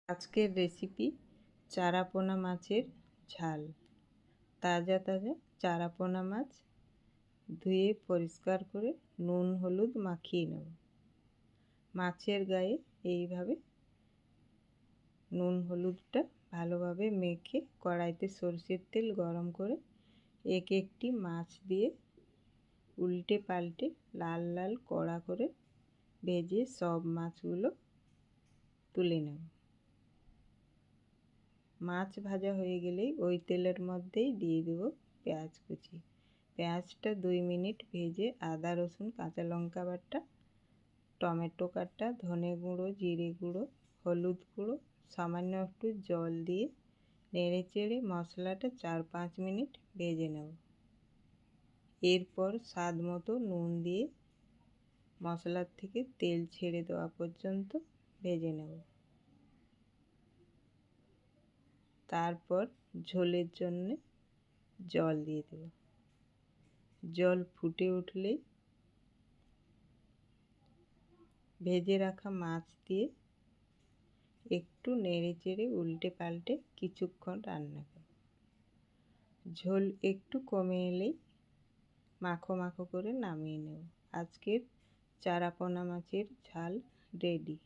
আজকের রেসিপি চারাপোনা মাছের ঝাল। তাজা তাজা চারাপোনা মাছ ধুয়ে পরিষ্কার করে নুন হলুদ মাখিয়ে নেব। মাছের গায়ে এইভাবে নুন হলুদটা ভালোভাবে মেখে কড়াইতে সরষের তেল গরম করে একটি মাছ দিয়ে উল্টে পাল্টে লাল লাল কড়া করে ভেজে সব মাছগুলো তুলে নেব। মাছ ভাজা হয়ে গেলেই ওই তেলের মধ্যেই দিয়ে দেব পেঁয়াজ কুচি। পেঁয়াজটা 2 মিনিট ভেজে আদা রসুন কাঁচা লঙ্কা বাটা, টমেটো কাটা, ধনে গুঁড়ো, জিরে গুঁড়ো, হলুদ গুঁড়ো, সামান্য একটু জল দিয়ে নেড়ে চেড়ে মশলাটা 4-5 মিনিট ভেজে নেব। এরপর স্বাদ মতো নুন দিয়ে মশলার থেকে তেল ছেড়ে দেওয়া পর্যন্ত ভেজে নেব। তারপর ঝোলের জন্য জল দিয়ে দেব। জল ফুটে উঠলেই ভেজে রাখা মাছ দিয়ে একটু নেড়ে চেড়ে উল্টে পাল্টে কিছুক্ষণ রান্না করব। ঝোল একটু কমে এলেই মাখো মাখো করে নামিয়ে নেব। আজকের চারাপোনা মাছের ঝাল রেডি।